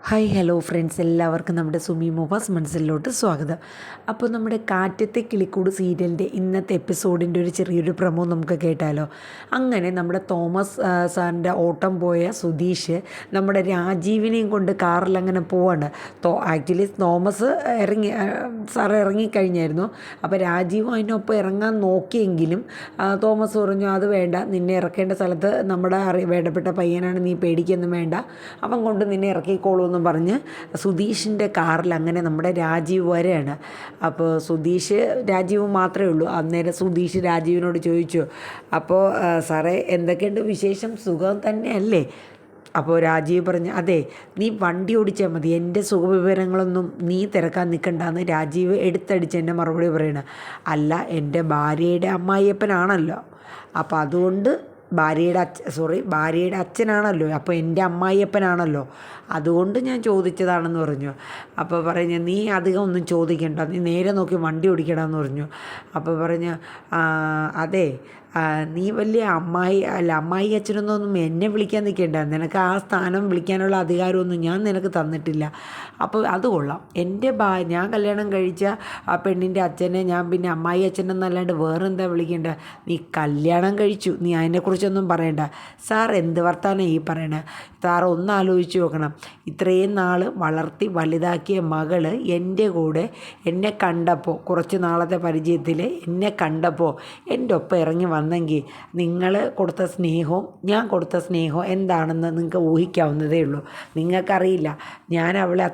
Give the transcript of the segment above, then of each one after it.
Hi hello friends, എല്ലാവർക്കും നമ്മുടെ സുമി മൂവാസ് മനസ്സിലോട്ട് സ്വാഗതം. അപ്പോൾ നമ്മുടെ കാറ്റത്തെ കിളിക്കൂട് സീരിയലിൻ്റെ ഇന്നത്തെ എപ്പിസോഡിൻ്റെ ഒരു ചെറിയൊരു പ്രമോ നമുക്ക് കേട്ടാലോ. അങ്ങനെ നമ്മുടെ തോമസ് സാറിൻ്റെ ഓട്ടം പോയ സുധീഷ് നമ്മുടെ രാജീവിനെയും കൊണ്ട് കാറിൽ അങ്ങനെ പോവാണ്. ആക്ച്വലി തോമസ് സാറ് ഇറങ്ങിക്കഴിഞ്ഞായിരുന്നു. അപ്പോൾ രാജീവും അതിനൊപ്പം ഇറങ്ങാൻ നോക്കിയെങ്കിലും തോമസ് പറഞ്ഞു അത് വേണ്ട, നിന്നെ ഇറക്കേണ്ട സ്ഥലത്ത് നമ്മുടെ വേണ്ടപ്പെട്ട പയ്യനാണ്, നീ പേടിക്കൊന്നും വേണ്ട, അവൻ കൊണ്ട് നിന്നെ ഇറക്കിക്കോളൂ എന്ന് പറഞ്ഞ് സുധീഷിൻ്റെ കാറിൽ അങ്ങനെ നമ്മുടെ രാജീവ് വരെയാണ്. അപ്പോൾ രാജീവ് മാത്രമേ ഉള്ളൂ. അന്നേരം സുധീഷ് രാജീവിനോട് ചോദിച്ചു, അപ്പോൾ സാറേ എന്തൊക്കെയുണ്ട് വിശേഷം, സുഖം തന്നെയല്ലേ? അപ്പോൾ രാജീവ് പറഞ്ഞു, അതെ, നീ വണ്ടി ഓടിച്ചാൽ മതി, എൻ്റെ സുഖവിവരങ്ങളൊന്നും നീ തിരക്കാൻ നിൽക്കണ്ടെന്ന് രാജീവ് എടുത്തടിച്ച് എൻ്റെ മറുപടി പറയണം. അല്ല, എൻ്റെ ഭാര്യയുടെ അമ്മായിയപ്പനാണല്ലോ, അപ്പോൾ അതുകൊണ്ട് ഭാര്യയുടെ അച്ഛനാണല്ലോ, അപ്പോൾ എൻ്റെ അമ്മായിയപ്പനാണല്ലോ, അതുകൊണ്ട് ഞാൻ ചോദിച്ചതാണെന്ന് പറഞ്ഞു. അപ്പോൾ പറഞ്ഞു, നീ അധികം ഒന്നും ചോദിക്കണ്ട, നീ നേരെ നോക്കി വണ്ടി ഓടിക്കണമെന്ന് പറഞ്ഞു. അപ്പോൾ പറഞ്ഞു, അതെ, നീ വലിയ അമ്മായി അച്ഛനൊന്നും എന്നെ വിളിക്കാൻ നിൽക്കേണ്ട, നിനക്ക് ആ സ്ഥാനം വിളിക്കാനുള്ള അധികാരമൊന്നും ഞാൻ നിനക്ക് തന്നിട്ടില്ല. അപ്പോൾ അത് കൊള്ളാം, ഞാൻ കല്യാണം കഴിച്ച ആ പെണ്ണിൻ്റെ അച്ഛനെ ഞാൻ പിന്നെ അമ്മായി അച്ഛനെന്നല്ലാണ്ട് വേറെന്താ വിളിക്കേണ്ട? നീ കല്യാണം കഴിച്ചു, നീ അതിനെക്കുറിച്ചൊന്നും പറയണ്ട. സാർ എന്ത് വർത്താനം ഈ പറയണേ? സാർ ഒന്ന് ആലോചിച്ച് നോക്കണം, ഇത്രയും നാൾ വളർത്തി വലുതാക്കിയ മകള് എൻ്റെ കൂടെ എന്നെ കണ്ടപ്പോൾ, കുറച്ച് നാളത്തെ പരിചയത്തിൽ എന്നെ കണ്ടപ്പോൾ എൻ്റെ ഒപ്പം ഇറങ്ങി വന്നെങ്കിൽ നിങ്ങൾ കൊടുത്ത സ്നേഹവും ഞാൻ കൊടുത്ത സ്നേഹവും എന്താണെന്ന് നിങ്ങൾക്ക് ഊഹിക്കാവുന്നതേ ഉള്ളൂ. നിങ്ങൾക്കറിയില്ല, ഞാൻ അവളെ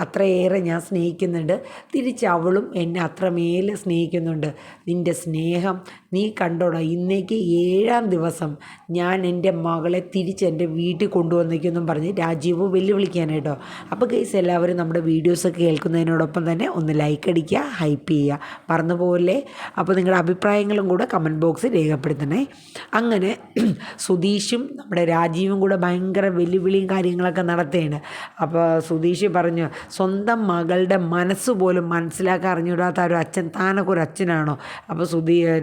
അത്രയേറെ ഞാൻ സ്നേഹിക്കുന്നുണ്ട്, തിരിച്ച് അവളും എന്നെ അത്രമേൽ സ്നേഹിക്കുന്നുണ്ട്. നിൻ്റെ സ്നേഹം നീ കണ്ടോടാ, ഇന്നേക്ക് 7-ാം ദിവസം ഞാൻ എൻ്റെ മകളെ തിരിച്ച് എൻ്റെ വീട്ടിൽ കൊണ്ടുവന്നേക്കെന്നും പറഞ്ഞ് രാജീവ് വെല്ലുവിളിക്കാനായിട്ടോ. അപ്പോൾ ഗൈസ്, എല്ലാവരും നമ്മുടെ വീഡിയോസൊക്കെ കേൾക്കുന്നതിനോടൊപ്പം തന്നെ ഒന്ന് ലൈക്ക് അടിക്കുക, ഹൈപ്പ് ചെയ്യുക, മറന്നുപോലെ. അപ്പോൾ നിങ്ങളുടെ അഭിപ്രായങ്ങളും കൂടെ കമൻറ്റ് ബോക്സിൽ രേഖപ്പെടുത്തണേ. അങ്ങനെ സുധീഷും നമ്മുടെ രാജീവും കൂടെ ഭയങ്കര വെല്ലുവിളിയും കാര്യങ്ങളൊക്കെ നടത്തുകയാണ്. അപ്പോൾ സുധീഷ് പറഞ്ഞു, സ്വന്തം മകളുടെ മനസ്സ് പോലും മനസ്സിലാക്കാൻ അറിഞ്ഞൂടാത്ത ഒരു അച്ഛൻ താനൊക്കെ ഒരു അച്ഛനാണോ? അപ്പോൾ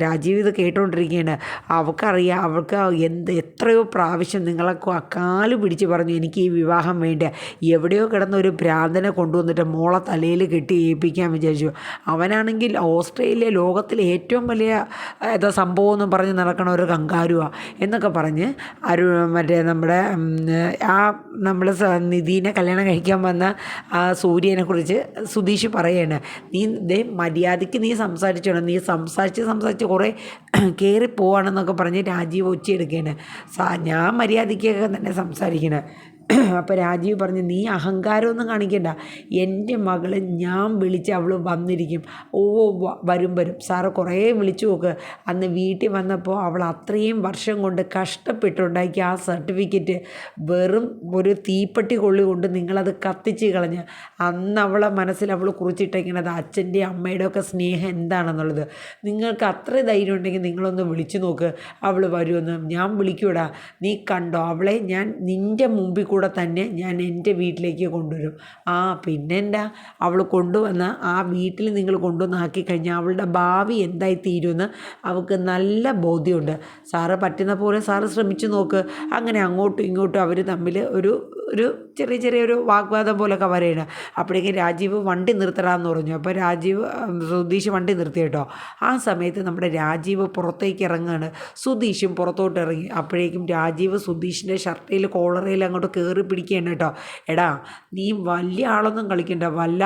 രാജീവ് ഇത് കേട്ടുകൊണ്ടിരിക്കുകയാണ്. അവൾക്കറിയാം, അവൾക്ക് എത്രയോ പ്രാവശ്യം നിങ്ങളൊക്കെ കാല് പിടിച്ച് പറഞ്ഞു എനിക്ക് ഈ വിവാഹം വേണ്ട, എവിടെയോ കിടന്ന ഒരു ഭ്രാന്തനെ കൊണ്ടുവന്നിട്ട് മോളെ തലയിൽ കെട്ടി ഏൽപ്പിക്കാൻ വിചാരിച്ചു. അവനാണെങ്കിൽ ഓസ്ട്രേലിയ ലോകത്തിലെ ഏറ്റവും വലിയ സംഭവം എന്നും പറഞ്ഞ് നടക്കണ ഒരു കങ്കാരുവാണ് എന്നൊക്കെ പറഞ്ഞ് മറ്റേ നമ്മുടെ നമ്മൾ നിധീനെ കല്യാണം കഴിക്കാൻ വന്ന ആ സൂര്യനെക്കുറിച്ച് സുധീഷ് പറയാണ്. നീ മര്യാദയ്ക്ക് നീ സംസാരിച്ചോണം, നീ സംസാരിച്ച് കുറേ കയറിപ്പോവാണെന്നൊക്കെ പറഞ്ഞ് രാജീവ് ഒച്ചയെടുക്കുകയാണ്. ഞാൻ മര്യാദയ്ക്കൊക്കെ തന്നെ സംസാരിക്കണേ. അപ്പോൾ രാജീവ് പറഞ്ഞു, നീ അഹങ്കാരമൊന്നും കാണിക്കണ്ട, എൻ്റെ മകളെ ഞാൻ വിളിച്ച് അവൾ വന്നിരിക്കും. വരും സാറ് കുറേ വിളിച്ചു നോക്ക്. അന്ന് വീട്ടിൽ വന്നപ്പോൾ അവൾ അത്രയും വർഷം കൊണ്ട് കഷ്ടപ്പെട്ടുണ്ടാക്കി ആ സർട്ടിഫിക്കറ്റ് വെറും ഒരു തീപ്പെട്ടി കൊള്ളി കൊണ്ട് നിങ്ങളത് കത്തിച്ച് കളഞ്ഞ്. അന്ന് അവളെ മനസ്സിൽ അവൾ കുറിച്ചിട്ടേക്കണത് അച്ഛൻ്റെ അമ്മയുടെ ഒക്കെ സ്നേഹം എന്താണെന്നുള്ളത്. നിങ്ങൾക്ക് അത്ര ധൈര്യം ഉണ്ടെങ്കിൽ നിങ്ങളൊന്ന് വിളിച്ചു നോക്ക്, അവൾ വരുമെന്ന്. ഞാൻ വിളിക്കൂടാ, നീ കണ്ടോ, അവളെ ഞാൻ നിൻ്റെ മുമ്പിൽ കൂടെ തന്നെ ഞാൻ എൻ്റെ വീട്ടിലേക്ക് കൊണ്ടുവരും. പിന്നെന്താ, അവൾ കൊണ്ടുവന്ന ആ വീട്ടിൽ നിങ്ങൾ കൊണ്ടുവന്ന് ആക്കിക്കഴിഞ്ഞാൽ അവളുടെ ഭാവി എന്തായി തീരുമെന്ന് അവൾക്ക് നല്ല ബോധ്യമുണ്ട്. സാറ് പറ്റുന്ന പോലെ സാറ് ശ്രമിച്ചു നോക്ക്. അങ്ങനെ അങ്ങോട്ടും ഇങ്ങോട്ടും അവർ തമ്മിൽ ഒരു ചെറിയൊരു വാഗ്വാദം പോലൊക്കെ വരെയാണ്. അപ്പോഴേക്കും രാജീവ് വണ്ടി നിർത്തടാന്ന് പറഞ്ഞു. അപ്പോൾ സുധീഷ് വണ്ടി നിർത്തി കേട്ടോ. ആ സമയത്ത് നമ്മുടെ രാജീവ് പുറത്തേക്ക് ഇറങ്ങുകയാണ്, സുധീഷും പുറത്തോട്ട് ഇറങ്ങി. അപ്പോഴേക്കും രാജീവ് സുധീഷിൻ്റെ ഷർട്ടിൽ കോളറയിൽ അങ്ങോട്ട് കയറി പിടിക്കുകയാണ് കേട്ടോ. എടാ, നീ വലിയ ആളൊന്നും കളിക്കണ്ട, വല്ല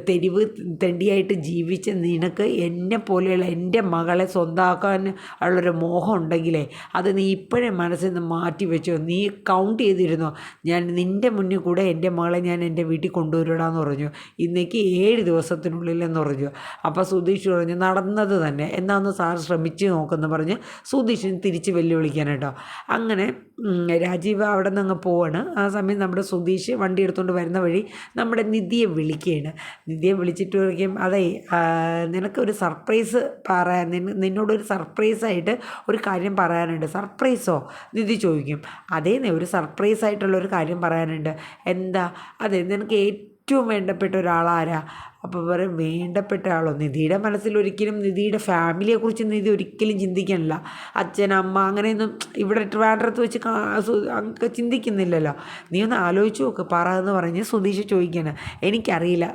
തെരുവ് തെണ്ടിയായിട്ട് ജീവിച്ച നിനക്ക് എന്നെ പോലെയുള്ള എൻ്റെ മകളെ സ്വന്തമാക്കാൻ ഉള്ളൊരു മോഹം ഉണ്ടെങ്കിലേ അത് നീ ഇപ്പോഴേ മനസ്സിൽ നിന്ന് മാറ്റി വെച്ചോ. നീ കൗണ്ട് ചെയ്തിരുന്നോ, ഞാൻ നിൻ്റെ മുന്നിൽ കൂടെ എൻ്റെ മകളെ ഞാൻ എൻ്റെ വീട്ടിൽ കൊണ്ടുവരിടാന്ന് പറഞ്ഞു, ഇന്നേക്ക് 7 ദിവസത്തിനുള്ളിലെന്ന് പറഞ്ഞു. അപ്പോൾ സുധീഷ് പറഞ്ഞു, നടന്നത് തന്നെ, എന്നാന്ന് സാർ ശ്രമിച്ച് നോക്കുമെന്ന് പറഞ്ഞ് സുധീഷിന് തിരിച്ച് വെല്ലുവിളിക്കാനായിട്ടോ. അങ്ങനെ രാജീവ് അവിടെ നിന്ന് അങ്ങ് പോവാണ്. ആ സമയം നമ്മുടെ സുധീഷ് വണ്ടി എടുത്തുകൊണ്ട് വരുന്ന വഴി നമ്മുടെ നിധിയെ വിളിക്കുകയാണ്. നിധിയെ വിളിച്ചിട്ട് പറയും, അതെ, നിനക്കൊരു സർപ്രൈസ് പറയാൻ, നിന്നോടൊരു സർപ്രൈസായിട്ട് ഒരു കാര്യം പറയാനുണ്ട്. സർപ്രൈസോ? നിധി ചോദിക്കും. അതേന്നെ, ഒരു സർപ്രൈസായിട്ടുള്ളൊരു കാര്യം പറയാനുണ്ട്. എന്താ? അതെ, നിനക്ക് ഏറ്റവും വേണ്ടപ്പെട്ട ഒരാളാരാ? അപ്പോൾ പറയും വേണ്ടപ്പെട്ട ആളോ, നിധിയുടെ മനസ്സിൽ ഒരിക്കലും നിധിയുടെ ഫാമിലിയെക്കുറിച്ച് നിധി ഒരിക്കലും ചിന്തിക്കണില്ല. അച്ഛൻ അമ്മ അങ്ങനെയൊന്നും ഇവിടെ ട്രിവാൻഡ്രത്ത് വെച്ച് അങ്ങ് ചിന്തിക്കുന്നില്ലല്ലോ. നീ ഒന്ന് ആലോചിച്ച് നോക്ക്, പറ എന്ന് പറഞ്ഞ് സുധീഷ് ചോദിക്കാണ്. എനിക്കറിയില്ല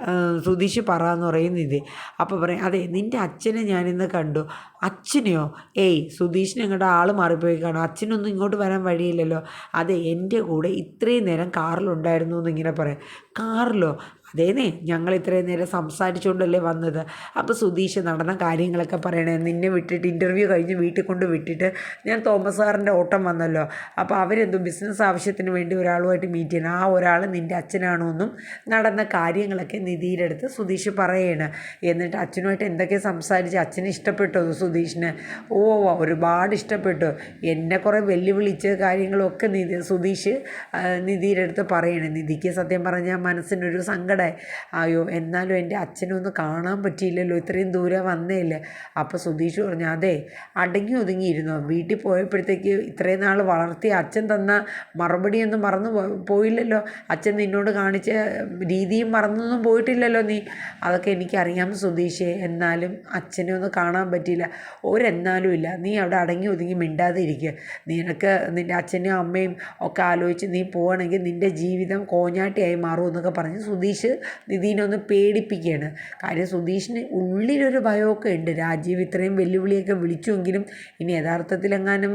സുധീഷ് പറ എന്ന് പറയും നിധി. അപ്പോൾ പറയും അതെ നിൻ്റെ അച്ഛനെ ഞാനിന്ന് കണ്ടു. അച്ഛനെയോ? ഏയ് സുധീഷിന് ഇങ്ങോട്ട് ആൾ മാറിപ്പോയി കാണും, അച്ഛനൊന്നും ഇങ്ങോട്ട് വരാൻ വഴിയില്ലല്ലോ. അതെ എൻ്റെ കൂടെ ഇത്രയും നേരം കാറിലുണ്ടായിരുന്നു എന്നിങ്ങനെ പറയാം. കാറിലോ? അതേന്നേ ഞങ്ങൾ ഇത്രയും നേരം സംസാരിച്ചുകൊണ്ടല്ലേ വന്നത്. അപ്പോൾ സുധീഷ് നടന്ന കാര്യങ്ങളൊക്കെ പറയണേ. നിന്നെ വിട്ടിട്ട് ഇൻ്റർവ്യൂ കഴിഞ്ഞ് വീട്ടിൽ കൊണ്ട് വിട്ടിട്ട് ഞാൻ തോമസ് സാറിൻ്റെ ഓട്ടം വന്നല്ലോ. അപ്പോൾ അവരെന്തോ ബിസിനസ് ആവശ്യത്തിന് വേണ്ടി ഒരാളുമായിട്ട് മീറ്റ് ചെയ്യണം, ആ ഒരാൾ നിൻ്റെ അച്ഛനാണോ എന്നും നടന്ന കാര്യങ്ങളൊക്കെ നിധിയുടെ അടുത്ത് സുധീഷ് പറയാണ്. എന്നിട്ട് അച്ഛനുമായിട്ട് എന്തൊക്കെ സംസാരിച്ച് അച്ഛന് ഇഷ്ടപ്പെട്ടോ സുധീഷിന്? ഓ ഒരുപാട് ഇഷ്ടപ്പെട്ടു. എന്നെ കുറേ വെല്ലുവിളിച്ച് കാര്യങ്ങളൊക്കെ സുധീഷ് നിധിയുടെ അടുത്ത് പറയണേ. നിധിക്ക് സത്യം പറഞ്ഞാൽ മനസ്സിനൊരു സങ്കടം. അയ്യോ എന്നാലും എൻ്റെ അച്ഛനൊന്ന് കാണാൻ പറ്റിയില്ലല്ലോ, ഇത്രയും ദൂരം വന്നേയില്ലേ. അപ്പോൾ സുധീഷ് പറഞ്ഞു അതെ അടങ്ങി ഒതുങ്ങിയിരുന്നു, വീട്ടിൽ പോയപ്പോഴത്തേക്ക് ഇത്രയും നാൾ വളർത്തിയ അച്ഛൻ തന്ന മറുപടിയൊന്നും മറന്നു പോയില്ലല്ലോ. അച്ഛൻ നിന്നോട് കാണിച്ച രീതിയും മറന്നൊന്നും പോയിട്ടില്ലല്ലോ നീ. അതൊക്കെ എനിക്കറിയാം സുധീഷേ, എന്നാലും അച്ഛനെ ഒന്ന് കാണാൻ പറ്റിയില്ല. ഒരെന്നാലും ഇല്ല, നീ അവിടെ അടങ്ങി ഒതുങ്ങി മിണ്ടാതെ ഇരിക്കുക. നിനക്ക് നിൻ്റെ അച്ഛനും അമ്മയും ഒക്കെ ആലോചിച്ച് നീ പോവുകയാണെങ്കിൽ നിൻ്റെ ജീവിതം കോഞ്ഞാട്ടിയായി മാറും എന്നൊക്കെ പറഞ്ഞ് സുധീഷ് നിധീനെ ഒന്ന് പേടിപ്പിക്കുകയാണ്. കാര്യം സുധീഷിന് ഉള്ളിലൊരു ഭയമൊക്കെ ഉണ്ട്. രാജീവ് ഇത്രയും വെല്ലുവിളിയൊക്കെ വിളിച്ചുവെങ്കിലും ഇനി യഥാർത്ഥത്തിലെങ്ങാനും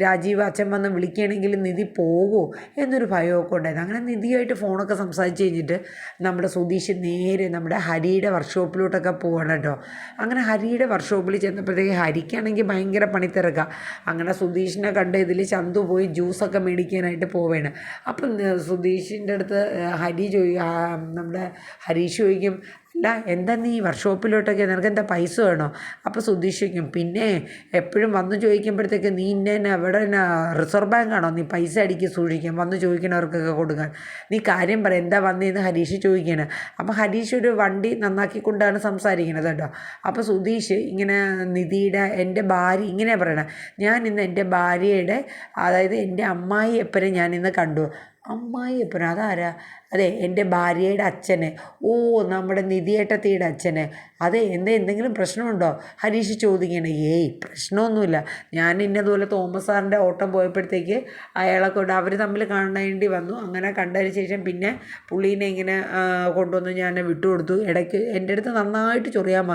രാജീവ് അച്ഛൻ വന്ന് വിളിക്കുകയാണെങ്കിൽ നിധി പോകുമോ എന്നൊരു ഭയമൊക്കെ ഉണ്ടായിരുന്നു. അങ്ങനെ നിധിയായിട്ട് ഫോണൊക്കെ സംസാരിച്ച് കഴിഞ്ഞിട്ട് നമ്മുടെ സുധീഷ് നേരെ നമ്മുടെ ഹരിയുടെ വർക്ക്ഷോപ്പിലോട്ടൊക്കെ പോകണം കേട്ടോ. അങ്ങനെ ഹരിയുടെ വർക്ക്ഷോപ്പിൽ ചെന്നപ്പോഴത്തേക്ക് ഹരിക്കാണെങ്കിൽ ഭയങ്കര പണിത്തിരക്കാം. അങ്ങനെ സുധീഷിനെ കണ്ട ഇതിൽ ചന്തു പോയി ജ്യൂസൊക്കെ മേടിക്കാനായിട്ട് പോവുകയാണ്. അപ്പം സുധീഷിൻ്റെ അടുത്ത് ഹരി നമ്മുടെ ഹരീഷ് ചോദിക്കും അല്ല എന്താ നീ വർക്ക്ഷോപ്പിലോട്ടൊക്കെ നിനക്കെന്താ പൈസ വേണോ? അപ്പോൾ സുധീഷ് ചോദിക്കും പിന്നെ എപ്പോഴും വന്ന് ചോദിക്കുമ്പോഴത്തേക്ക് നീ ഇന്നെ എവിടെ റിസർവ് ബാങ്കാണോ നീ പൈസ അടിക്കി സൂക്ഷിക്കും വന്ന് ചോദിക്കുന്നവർക്കൊക്കെ കൊടുക്കാൻ? നീ കാര്യം പറ എന്താ വന്നതെന്ന് ഹരീഷ് ചോദിക്കുകയാണ്. അപ്പോൾ ഹരീഷ് ഒരു വണ്ടി നന്നാക്കിക്കൊണ്ടാണ് സംസാരിക്കുന്നത് കേട്ടോ. അപ്പോൾ സുധീഷ് ഇങ്ങനെ നിധിയുടെ എൻ്റെ ഭാര്യ ഇങ്ങനെ പറയണം, ഞാൻ ഇന്ന് എൻ്റെ ഭാര്യയുടെ അതായത് എൻ്റെ അമ്മായി എപ്പനെ ഞാൻ ഇന്ന് കണ്ടു. അമ്മായി എപ്പനോ? അതാരാ? അതെ എൻ്റെ ഭാര്യയുടെ അച്ഛനെ. ഓ നമ്മുടെ നിധിയേട്ടത്തിയുടെ അച്ഛനെ. അതെ എന്തെങ്കിലും പ്രശ്നമുണ്ടോ? ഹരീഷ് ചോദിക്കുകയാണ്. ഏയ് പ്രശ്നമൊന്നുമില്ല, ഞാൻ ഇന്നതുപോലെ തോമസ് സാറിൻ്റെ ഓട്ടം പോയപ്പോഴത്തേക്ക് അയാളെ കൊണ്ട് അവർ തമ്മിൽ കാണേണ്ടി വന്നു. അങ്ങനെ കണ്ടതിന് ശേഷം പിന്നെ പുള്ളീനെ ഇങ്ങനെ കൊണ്ടുവന്ന് ഞാൻ വിട്ടുകൊടുത്തു. ഇടയ്ക്ക് എൻ്റെ അടുത്ത് നന്നായിട്ട് ചൊറിയാൻ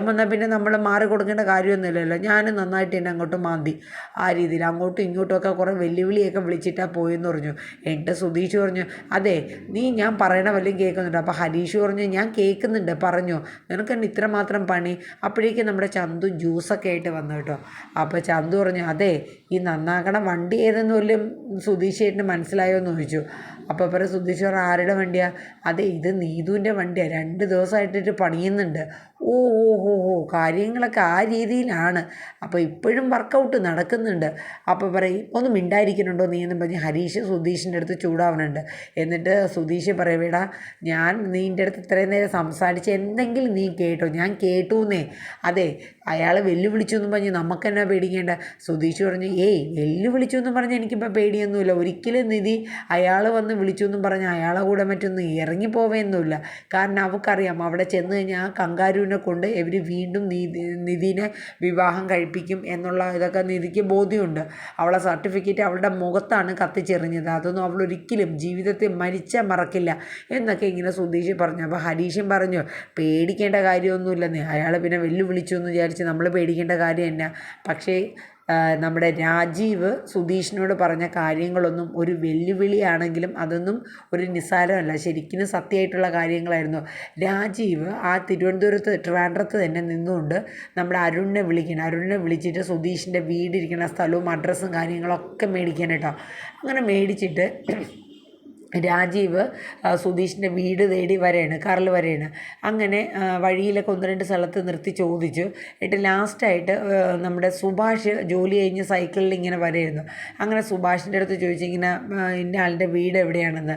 വന്നാൽ പിന്നെ നമ്മൾ മാറി കൊടുക്കേണ്ട കാര്യമൊന്നുമില്ലല്ലോ. ഞാൻ നന്നായിട്ട് തന്നെ അങ്ങോട്ട് മാന്തി. ആ രീതിയിൽ അങ്ങോട്ടും ഇങ്ങോട്ടും ഒക്കെ കുറേ വെല്ലുവിളിയൊക്കെ വിളിച്ചിട്ടാണ് പോയെന്ന് പറഞ്ഞു. എന്നിട്ട് സുധീഷ് പറഞ്ഞു അതെ നീ ഞാൻ പറയണ വല്ലതും കേൾക്കുന്നുണ്ട്? അപ്പോൾ ഹരീഷ് പറഞ്ഞു ഞാൻ കേൾക്കുന്നുണ്ട്, പറഞ്ഞോ നിനക്ക് തന്നെ ഇത്രമാത്രം പണി. അപ്പോഴേക്കും നമ്മുടെ ചന്തു ജ്യൂസൊക്കെ ആയിട്ട് വന്നു കേട്ടോ. അപ്പോൾ ചന്തു പറഞ്ഞു അതെ ഈ നന്നാക്കണ വണ്ടി ഏതെന്ന് പോലും സുധീഷ് ചേട്ടന് മനസ്സിലായോ എന്ന് ചോദിച്ചു. അപ്പോൾ പറയും സുധീഷ് പറഞ്ഞു ആരുടെ വണ്ടിയാണ്? അതെ ഇത് നീതുവിൻ്റെ വണ്ടിയാണ്, 2 ദിവസമായിട്ടിട്ട് പണിയുന്നുണ്ട്. ഓ ഓ ഓ ഓ കാര്യങ്ങളൊക്കെ ആ രീതിയിലാണ്. അപ്പോൾ ഇപ്പോഴും വർക്കൗട്ട് നടക്കുന്നുണ്ട്. അപ്പോൾ പറയും ഒന്ന് മിണ്ടായിരിക്കുന്നുണ്ടോ നീ എന്ന് പറഞ്ഞ് ഹരീഷ് സുധീഷിൻ്റെ അടുത്ത് ചൂടാവുന്നുണ്ട്. എന്നിട്ട് സുധീഷ് പറയവേടാ ഞാൻ നീൻ്റെ അടുത്ത് ഇത്രയും നേരം സംസാരിച്ച് എന്തെങ്കിലും നീ കേട്ടോ? ഞാൻ കേട്ടൂന്നേ. അതെ അയാൾ വെല്ലുവിളിച്ചു എന്ന് പറഞ്ഞ് നമുക്കെന്നാ പേടിക്കേണ്ട? സുധീഷ് പറഞ്ഞു ഏയ് വെല്ലുവിളിച്ചു എന്ന് പറഞ്ഞ് എനിക്കിപ്പോൾ പേടിയൊന്നുമില്ല. ഒരിക്കലും നിധി അയാൾ വന്ന് വിളിച്ചു എന്നും പറഞ്ഞ് അയാളെ കൂടെ മറ്റൊന്നും ഇറങ്ങിപ്പോവുകയൊന്നുമില്ല. കാരണം അവൾക്കറിയാം അവിടെ ചെന്ന് കഴിഞ്ഞാൽ ആ കങ്കാരുവിനെ കൊണ്ട് ഇവർ വീണ്ടും നിധിനെ വിവാഹം കഴിപ്പിക്കും എന്നുള്ള ഇതൊക്കെ നിധിക്ക് ബോധ്യമുണ്ട്. അവളെ സർട്ടിഫിക്കറ്റ് അവളുടെ മുഖത്താണ് കത്തിച്ചെറിഞ്ഞത്, അതൊന്നും അവൾ ഒരിക്കലും ജീവിതത്തിൽ മരിച്ചാൽ മറക്കില്ല എന്നൊക്കെ ഇങ്ങനെ സുധീഷ് പറഞ്ഞു. അപ്പോൾ ഹരീഷും പറഞ്ഞു പേടിക്കേണ്ട കാര്യമൊന്നുമില്ലെന്നേ. അയാൾ പിന്നെ വെല്ലുവിളിച്ചു എന്ന് വിചാരിച്ച് നമ്മൾ പേടിക്കേണ്ട കാര്യം തന്നെ. പക്ഷേ നമ്മുടെ രാജീവ് സുധീഷിനോട് പറഞ്ഞ കാര്യങ്ങളൊന്നും ഒരു വെല്ലുവിളിയാണെങ്കിലും അതൊന്നും ഒരു നിസ്സാരമല്ല, ശരിക്കും സത്യമായിട്ടുള്ള കാര്യങ്ങളായിരുന്നു. രാജീവ് ആ ട്രിവാൻഡ്രത്ത് തന്നെ നിന്നുകൊണ്ട് നമ്മുടെ അരുണിനെ വിളിച്ചിട്ട് സുധീഷിൻ്റെ വീടിരിക്കുന്ന സ്ഥലവും അഡ്രസ്സും കാര്യങ്ങളൊക്കെ മേടിക്കാൻ കേട്ടോ. അങ്ങനെ മേടിച്ചിട്ട് രാജീവ് സുധീഷിൻ്റെ വീട് തേടി വരെയാണ്, കാറിൽ വരെയാണ്. അങ്ങനെ വഴിയിലൊക്കെ 1-2 സ്ഥലത്ത് നിർത്തി ചോദിച്ചു. എന്നിട്ട് ലാസ്റ്റായിട്ട് നമ്മുടെ സുഭാഷ് ജോലി കഴിഞ്ഞ് സൈക്കിളിൽ ഇങ്ങനെ വരെയായിരുന്നു. അങ്ങനെ സുഭാഷിൻ്റെ അടുത്ത് ചോദിച്ചു ഇങ്ങനെ ഇന്ന ആളുടെ വീട് എവിടെയാണെന്ന്.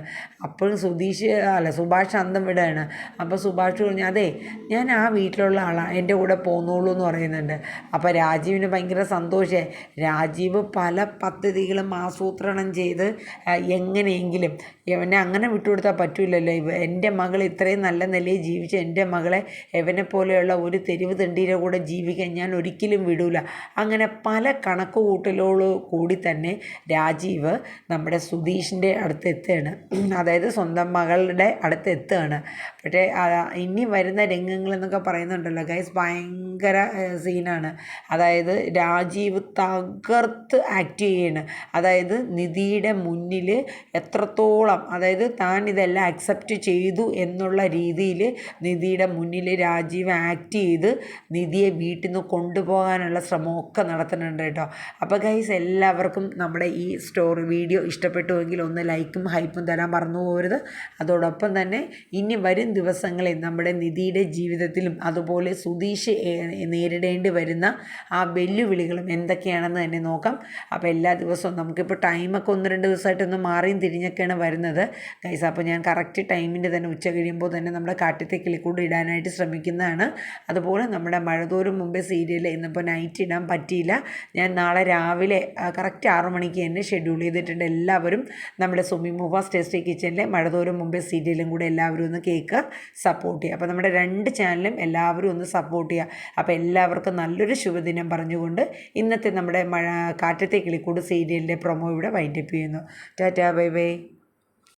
അപ്പോഴും സുഭാഷ് അന്തം വിടുകയാണ്. അപ്പോൾ സുഭാഷ് പറഞ്ഞു അതെ ഞാൻ ആ വീട്ടിലുള്ള ആളാണ്, എൻ്റെ കൂടെ പോന്നോളൂ എന്ന് പറയുന്നുണ്ട്. അപ്പോൾ രാജീവിന് ഭയങ്കര സന്തോഷമായി. രാജീവ് പല പദ്ധതികളും ആസൂത്രണം ചെയ്ത് എങ്ങനെയെങ്കിലും ഇവനെ അങ്ങനെ വിട്ടുകൊടുത്താൽ പറ്റില്ലല്ലോ. എൻ്റെ മകൾ ഇത്രയും നല്ല നിലയിൽ ജീവിച്ച എൻ്റെ മകളെ ഇവനെ പോലെയുള്ള ഒരു തെരുവ് തെണ്ടിയുടെ കൂടെ ജീവിക്കാൻ ഞാൻ ഒരിക്കലും വിടൂല. അങ്ങനെ പല കണക്കുകൂട്ടലോട് കൂടി തന്നെ രാജീവ് നമ്മുടെ സുധീഷിൻ്റെ അടുത്ത് എത്തുകയാണ്. അതായത് സ്വന്തം മകളുടെ അടുത്ത് എത്തുകയാണ്. പക്ഷേ ഇനി വരുന്ന രംഗങ്ങളെന്നൊക്കെ പറയുന്നുണ്ടല്ലോ ഗൈസ്, ഭയങ്കര സീനാണ്. അതായത് രാജീവ് തകർത്ത് ആക്ട് ചെയ്യാണ്. അതായത് നിധിയുടെ മുന്നിൽ എത്രത്തോളം, അതായത് താൻ ഇതെല്ലാം അക്സെപ്റ്റ് ചെയ്തു എന്നുള്ള രീതിയിൽ നിധിയുടെ മുന്നിൽ രാജീവ് ആക്ട് ചെയ്ത് നിധിയെ വീട്ടിൽ നിന്ന് കൊണ്ടുപോകാനുള്ള ശ്രമമൊക്കെ നടത്തുന്നുണ്ട് കേട്ടോ. അപ്പോൾ ഗൈസ്, എല്ലാവർക്കും നമ്മുടെ ഈ വീഡിയോ ഇഷ്ടപ്പെട്ടുവെങ്കിൽ ഒന്ന് ലൈക്കും ഹൈപ്പും തരാൻ മറന്നു പോകരുത്. അതോടൊപ്പം തന്നെ ഇനി വരും ദിവസങ്ങളിൽ നമ്മുടെ നിധിയുടെ ജീവിതത്തിലും അതുപോലെ സുധീഷ് നേരിടേണ്ടി വരുന്ന ആ വെല്ലുവിളികളും എന്തൊക്കെയാണെന്ന് തന്നെ നോക്കാം. അപ്പോൾ എല്ലാ ദിവസവും നമുക്കിപ്പോൾ ടൈമൊക്കെ 1-2 ദിവസമായിട്ടൊന്ന് മാറിയും തിരിഞ്ഞൊക്കെയാണ് വരുന്നത് ഗൈസ്. അപ്പോൾ ഞാൻ കറക്റ്റ് ടൈമിൻ്റെ തന്നെ ഉച്ച കഴിയുമ്പോൾ തന്നെ നമ്മുടെ കാട്ടിത്തെ കിളിക്കൂട് ഇടാനായിട്ട് ശ്രമിക്കുന്നതാണ്. അതുപോലെ നമ്മുടെ മഴതോറും മുമ്പേ സീരിയൽ ഇന്നിപ്പോൾ നൈറ്റ് ഇടാൻ പറ്റിയില്ല. ഞാൻ നാളെ രാവിലെ കറക്റ്റ് 6 മണിക്ക് തന്നെ ഷെഡ്യൂൾ ചെയ്തിട്ടുണ്ട്. എല്ലാവരും നമ്മുടെ സുമി മൂവാസ് ടേസ്റ്റി കിച്ചണിലെ മഴതോറും മുമ്പേ സീരിയലും കൂടെ എല്ലാവരും ഒന്ന് കേൾക്കുക, സപ്പോർട്ട് ചെയ്യുക. അപ്പോൾ നമ്മുടെ 2 ചാനലും എല്ലാവരും ഒന്ന് സപ്പോർട്ട് ചെയ്യുക. അപ്പോൾ എല്ലാവർക്കും നല്ലൊരു ശുഭദിനം പറഞ്ഞുകൊണ്ട് ഇന്നത്തെ നമ്മുടെ കാറ്റത്തെ കിളിക്കൂട് സീരിയലിൻ്റെ പ്രൊമോ ഇവിടെ വൈൻഡപ്പ് ചെയ്യുന്നു. Tata, bye bye.